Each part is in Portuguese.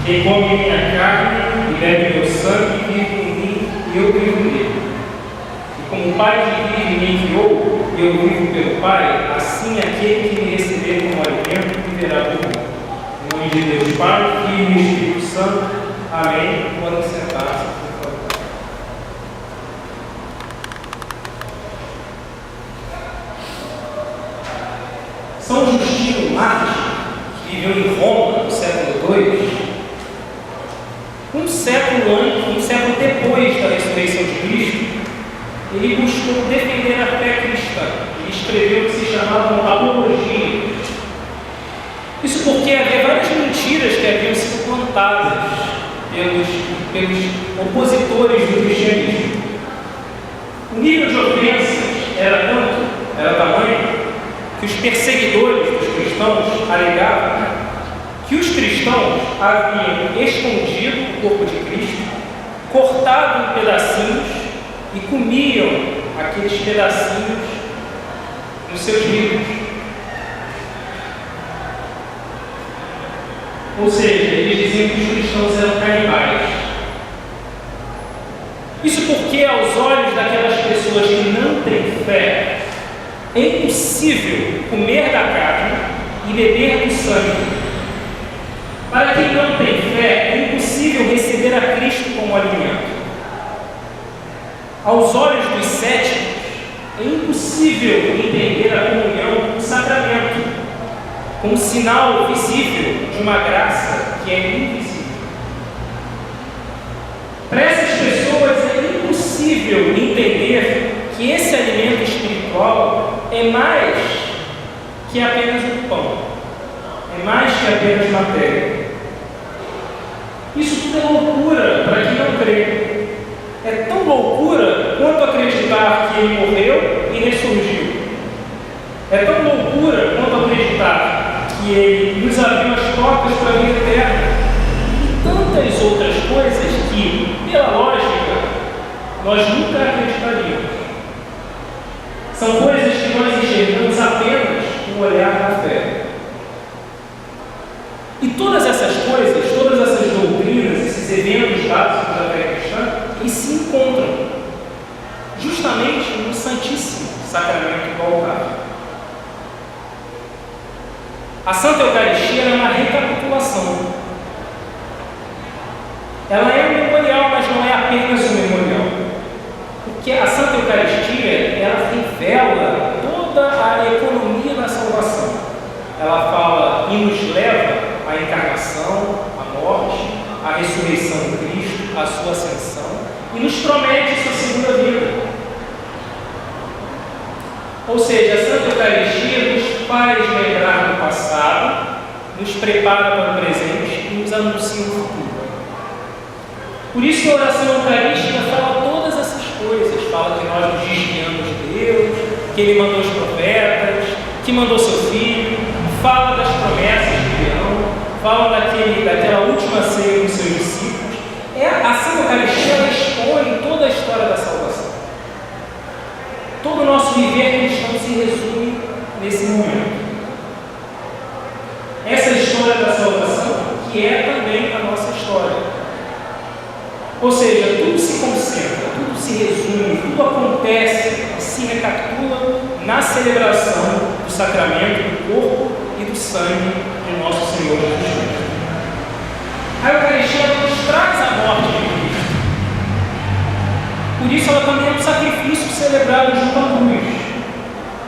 Quem come minha carne e bebe meu sangue vive em mim e eu vivo nele. E como o Pai que vive me enviou e eu vivo pelo Pai, assim aquele que me receber como alimento viverá por mim. Em nome de Deus Pai, Filho e Espírito Santo. Amém. Podem sentar-se, por favor. São Justino Mártir, que viveu em Roma no século II, um século depois da ressurreição de Cristo, ele buscou defender a fé cristã. Ele escreveu o que se chamava apologia. Isso porque havia várias mentiras que haviam sido plantadas pelos opositores do cristianismo. O nível de ofensas era tamanho, que os perseguidores dos cristãos alegavam que os cristãos haviam escondido o corpo de Cristo, cortado em pedacinhos e comiam aqueles pedacinhos nos seus livros. Ou seja, eles diziam que os cristãos eram canibais. Isso porque, aos olhos daquelas pessoas que não têm fé, é impossível comer da carne e beber do sangue. Para quem não tem fé, é impossível receber a Cristo como alimento. Aos olhos dos céticos, é impossível entender a comunhão como sacramento, como sinal visível de uma graça que é invisível. Para essas pessoas é impossível entender que esse alimento espiritual é mais que apenas um pão, é mais que apenas matéria. Isso tudo é loucura para quem não crê. É tão loucura quanto acreditar que ele morreu e ressurgiu. É tão loucura quanto acreditar que ele nos abriu as portas para a vida eterna. E tantas outras coisas que, pela lógica, nós nunca acreditaríamos. São coisas que nós enxergamos apenas com o olhar da fé. E todas essas coisas, todas essas doutrinas, esses eventos básicos da fé cristã, eles se encontram justamente no Santíssimo Sacramento do altar. A Santa Eucaristia é uma recapitulação. Ela é um memorial, mas não é apenas um memorial. Porque a Santa Eucaristia, ela revela toda a economia da salvação. Ela fala e nos leva à encarnação, à morte, à ressurreição de Cristo, à sua ascensão, e nos promete sua segunda vida. Ou seja, a Santa Eucaristia nos faz lembrar do passado, nos prepara para o presente e nos anuncia o futuro. Por isso que a oração eucarística fala todas essas coisas. Fala que nós nos desviamos de Deus, que Ele mandou os profetas, que mandou seu Filho, fala das promessas de Leão, fala daquela última ceia com seus discípulos. A Santa Eucaristia ela expõe toda a história da salvação. Todo o nosso viver cristão se resume nesse momento. Essa história da salvação, que é também a nossa história. Ou seja, tudo se concentra, tudo se resume, tudo acontece e se recapitula na celebração do sacramento do corpo e do sangue de nosso Senhor Jesus Cristo. A Eucaristia nos traz a morte de Cristo. Por isso ela também é um sacrifício celebrado junto à cruz.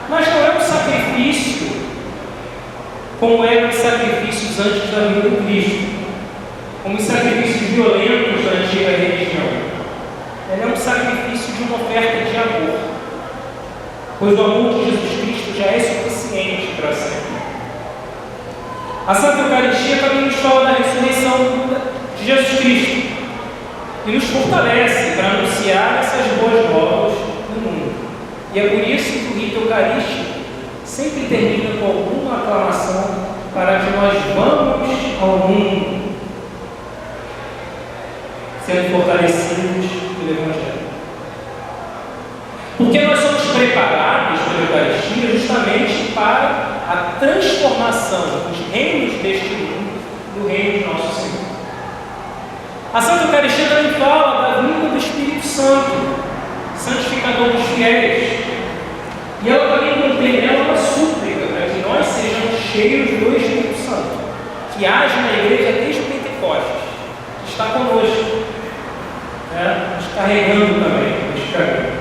Mas não é um sacrifício como eram os sacrifícios antes da vinda do Cristo, como os sacrifícios violentos da antiga religião. Ela é um sacrifício de uma oferta de amor, pois o amor de Jesus Cristo já é suficiente para sempre. A Santa Eucaristia também nos fala da ressurreição de Jesus Cristo e nos fortalece para anunciar essas boas novas no mundo. E é por isso que o rito eucarístico sempre termina com alguma aclamação para que nós vamos ao mundo sendo fortalecidos pelo Evangelho. Porque nós somos preparados pela Eucaristia justamente para a transformação dos reinos deste mundo no reino de nosso Senhor. A Santa Eucaristia também fala da vinda do Espírito Santo, santificador dos fiéis. E ela também contém nela uma súplica para que nós sejamos cheios do Espírito Santo, que age na igreja desde o Pentecostes, que está conosco, nos carregando também neste caminho.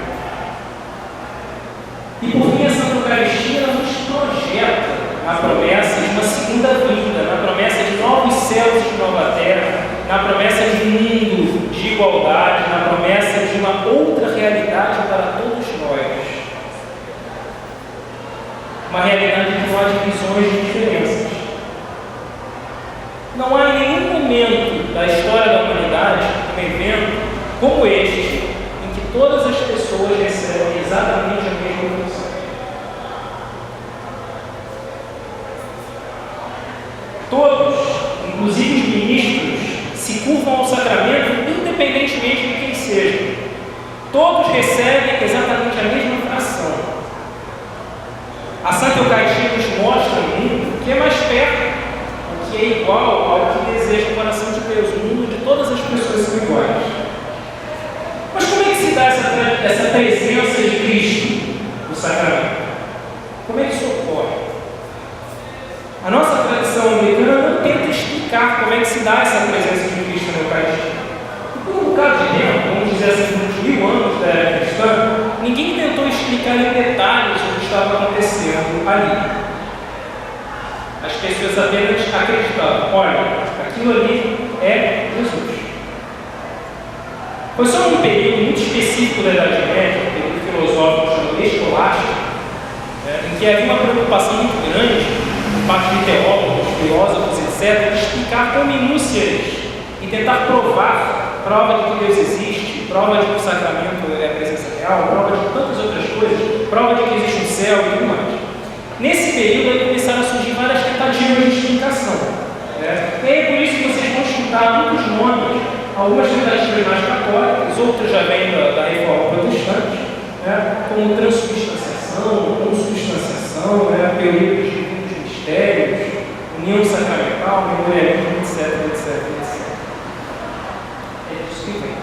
E por fim, a Santa Eucaristia nos projeta na promessa de uma segunda vida, na promessa de novos céus e de nova terra, na promessa de um mundo de igualdade, na promessa de uma outra realidade para todos nós. Uma realidade que não há divisões de diferenças. Não há em nenhum momento da história da humanidade um evento como este, em que todas as pessoas recebem exatamente a mesma função. Todos, inclusive os ministros, se curvam ao sacramento independentemente de quem seja. Todos recebem exatamente a mesma fração. A Santa Eucaristia nos mostra um mundo que é mais perto, o que é igual ao que deseja o coração de Deus. O mundo de todas as pessoas são iguais. Mas como é que se dá essa presença de Cristo no sacramento? Como é que isso ocorre? A nossa tradição anglicana não tenta explicar como é que se dá essa presença de Cristo na Eucaristia. E por um bocado de tempo, vamos dizer assim, por uns 1000 anos da era cristã, ninguém tentou explicar em detalhes o que estava acontecendo ali. As pessoas apenas acreditavam, olha, aquilo ali é Jesus. Foi só um período muito específico da Idade Média, um período filosófico chamado escolástico, em que havia uma preocupação muito grande por parte de teólogos, filósofos, etc., de explicar com minúcias e tentar prova de que Deus existe, prova de que o sacramento é a presença real, prova de tantas outras coisas, prova de que existe um céu e tudo mais. Nesse período aí começaram a surgir várias tentativas de explicação. E é por isso que vocês vão escutar muitos nomes, algumas tentativas mais católicas, outras já vêm da reforma protestante, como transubstanciação, consubstanciação, a teoria dos divinos mistérios, união sacramental, memorialismo, etc. É isso que vem.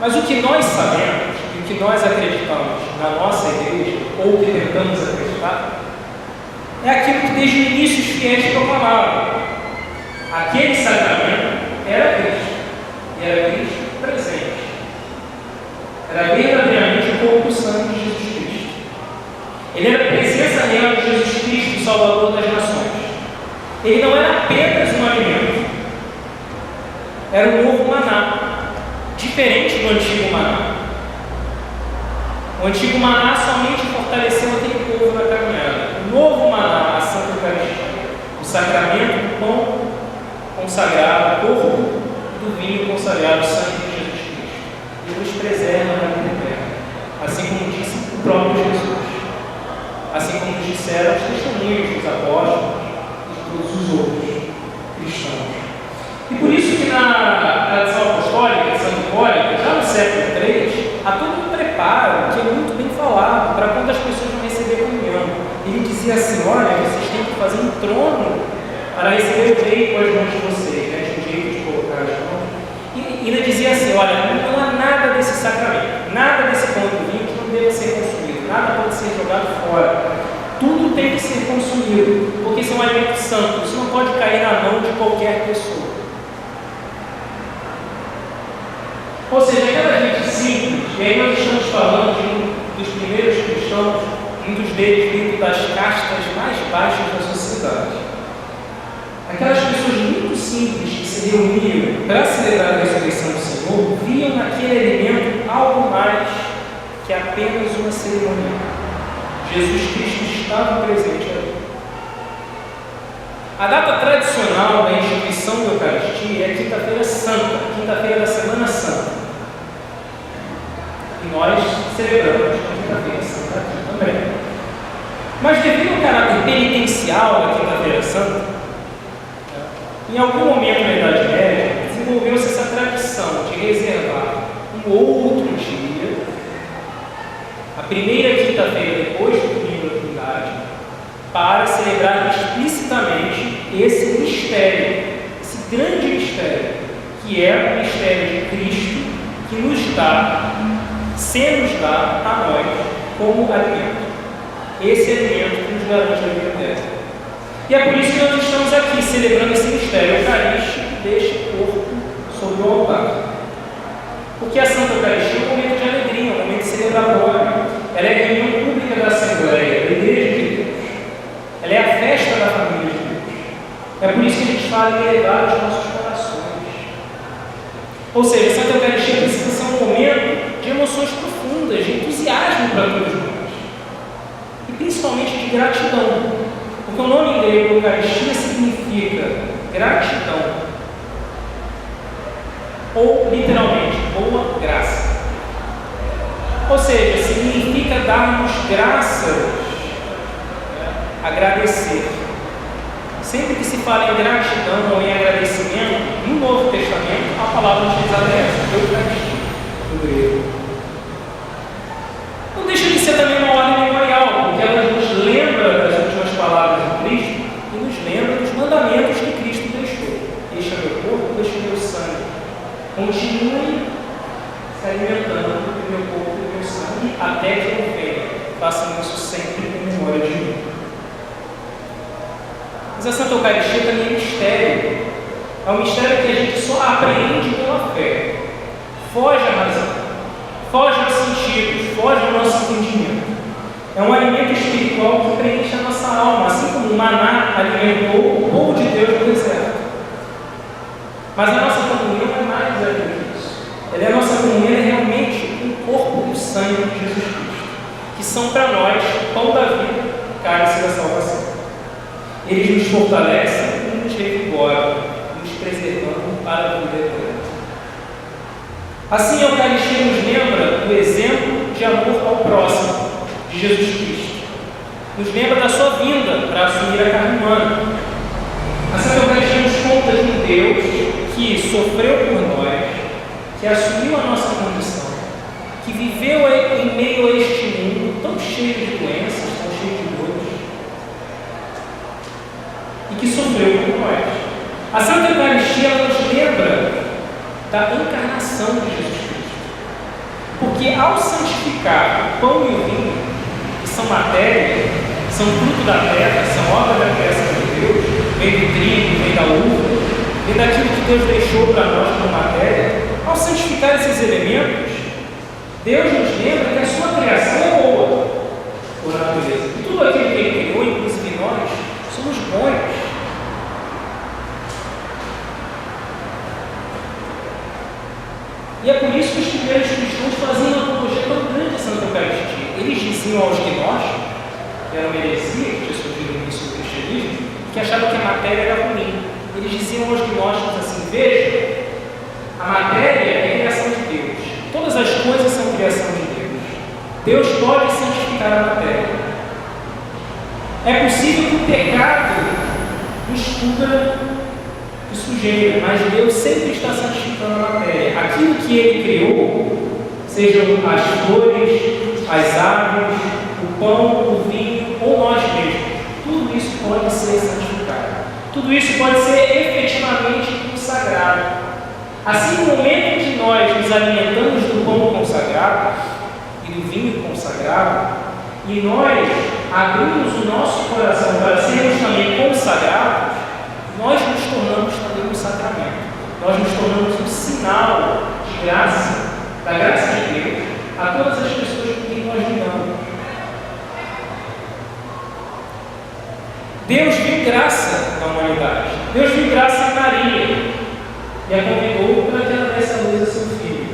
Mas o que nós sabemos, e o que nós acreditamos na nossa igreja, ou que tentamos acreditar, é aquilo que desde o início os fiéis proclamavam. Aquele sacramento era Cristo, e era Cristo presente. Era verdadeiramente o corpo e o sangue de Jesus Cristo. Ele era a presença real de Jesus Cristo, o Salvador das nações. Ele não era apenas um alimento, era um novo maná, diferente do antigo maná. O antigo maná somente fortaleceu aquele povo na caminhada. O novo maná, a Santa Eucaristia, o sacramento do pão consagrado, o corpo do vinho consagrado, o sangue de Jesus Cristo. E nos preserva na vida eterna, assim como disse o próprio Jesus, assim como nos disseram os testemunhos dos apóstolos e de todos os outros cristãos. E por isso que na tradição apostólica de Santo Hipólito, já no século III, há todo um preparo que é muito bem falado para quando as pessoas vão receber comunhão. Ele dizia assim, olha, vocês têm que fazer um trono para receber o rei com as mãos de vocês, o jeito de colocar as mãos. E ainda dizia assim, olha, não há nada desse sacramento, nada desse pão do vinho que não deva ser consumido, nada pode ser jogado fora. Tudo tem que ser consumido, porque isso é um alimento santo, isso não pode cair na mão de qualquer pessoa. Ou seja, aquela gente simples, e aí nós estamos falando de um dos primeiros cristãos, muitos deles vindo das castas mais baixas da sociedade. Aquelas pessoas muito simples que se reuniam para celebrar a ressurreição do Senhor, viam naquele alimento algo mais que apenas uma cerimônia. Jesus Cristo estava presente ali. A data tradicional da instituição da Eucaristia é Quinta-feira Santa, quinta-feira da Semana Santa. E nós celebramos a Quinta-feira Santa aqui também. Mas devido ao caráter penitencial da Quinta-feira Santa, em algum momento da Idade Média, desenvolveu-se essa tradição de reservar um outro dia, a primeira quinta-feira depois do domingo da Trindade, para celebrar explicitamente esse mistério, esse grande mistério, que é o mistério de Cristo que nos dá, a nós, como alimento. Esse alimento que nos garante a vida eterna. E é por isso que nós estamos aqui celebrando esse mistério eucarístico deste corpo sobre o altar. Porque a Santa Eucaristia é um momento de alegria, um momento celebratório. Ela é a reunião pública da Assembleia, da Igreja de Deus. Ela é a festa da família de Deus. É por isso que a gente fala em elevar os nossos corações. Ou seja, a Santa Eucaristia precisa ser um momento de emoções profundas, de entusiasmo para todos nós. E principalmente de gratidão. Porque o nome em grego Eucaristia significa gratidão. Ou, literalmente, boa graça. Ou seja, significa darmos graças, agradecer. Sempre que se fala em gratidão ou em agradecimento, no Novo Testamento, a palavra utilizada é essa, Eucaristia, no grego. Não deixa de ser também uma ordem memorial, porque ela nos lembra das últimas palavras de Cristo e nos lembra dos mandamentos que Cristo deixou. Este é meu corpo, este é meu sangue. Continue se alimentando do meu corpo e do meu sangue até que eu venha. Façam isso sempre em memória de mim. Mas a Santa Eucaristia também é mistério. É um mistério que a gente só apreende pela fé. Foge à razão, foge aos sentidos, foge ao nosso entendimento. É um alimento espiritual que preenche a nossa alma, assim como o maná alimentou o povo de Deus no deserto. Mas a nossa comunhão é mais do que isso. A nossa comunhão é realmente o corpo e o sangue de Jesus Cristo, que são para nós pão da vida, cálice da salvação. Eles nos fortalecem e nos revigoram, nos preservando para a vida eterna. Assim, a Eucaristia nos lembra do exemplo de amor ao próximo de Jesus Cristo. Nos lembra da sua vinda para assumir a carne humana. A Santa Eucaristia nos conta de um Deus que sofreu por nós, que assumiu a nossa condição, que viveu em meio a este mundo tão cheio de doenças, tão cheio de dores, e que sofreu por nós. A Santa Eucaristia nos lembra da encarnação de Jesus Cristo, porque ao santificar o pão e o vinho, que são matéria, são fruto da terra, são obra da criação de Deus, vem do trigo, vem da uva, vem daquilo que Deus deixou para nós como matéria. Ao santificar esses elementos, Deus nos lembra que a sua criação é boa por natureza. E tudo aquilo que Ele criou, inclusive nós, somos bons. E é por isso que os primeiros cristãos faziam uma apologia tão grande a Santa Eucaristia. Eles diziam aos gnósticos, que era uma heresia que tinha surgido no início do cristianismo, que achavam que a matéria era ruim. Eles diziam aos gnósticos assim: veja, a matéria é a criação de Deus. Todas as coisas são criação de Deus. Deus pode santificar a matéria. É possível que o pecado nos cubra de sujeira, mas Deus sempre está santificando a matéria. Aquilo que Ele criou, sejam as flores, as aves, o pão, o vinho ou nós mesmos, tudo isso pode ser santificado. Tudo isso pode ser efetivamente consagrado. Assim, no momento que nós nos alimentamos do pão consagrado e do vinho consagrado, e nós abrimos o nosso coração para sermos também consagrados, nós nos tornamos também um sacramento. Nós nos tornamos um sinal de graça, da graça de Deus, a todas as pessoas com quem nós lidamos. Deus viu graça na humanidade. Deus viu graça em Maria e a convidou para que ela desse a luz a seu filho.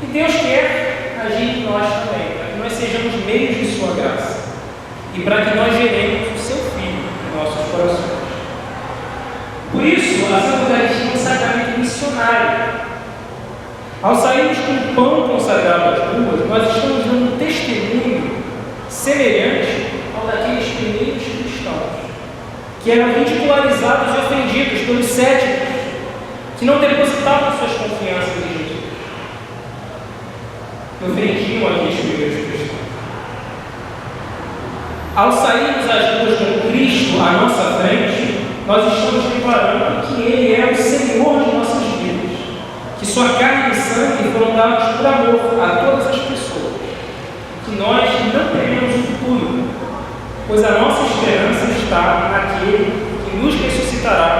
E Deus quer agir em nós também, para que nós sejamos meios de sua graça e para que nós geremos o seu filho em nossos corações. Por isso, a Santa Eucaristia é um sacramento missionário. Ao sairmos com o pão consagrado às ruas, nós estamos dando um testemunho semelhante ao daqueles primeiros cristãos, que eram ridicularizados e ofendidos pelos céticos, que não depositavam suas confianças em Jesus. Que ofendiam aqueles primeiros cristãos. Ao sairmos às ruas com Cristo à nossa frente, nós estamos declarando que Ele é o Senhor de nossas vidas. que sua carne e sangue foram dados por amor a todas as pessoas, que nós não teremos o futuro, pois a nossa esperança está naquele que nos ressuscitará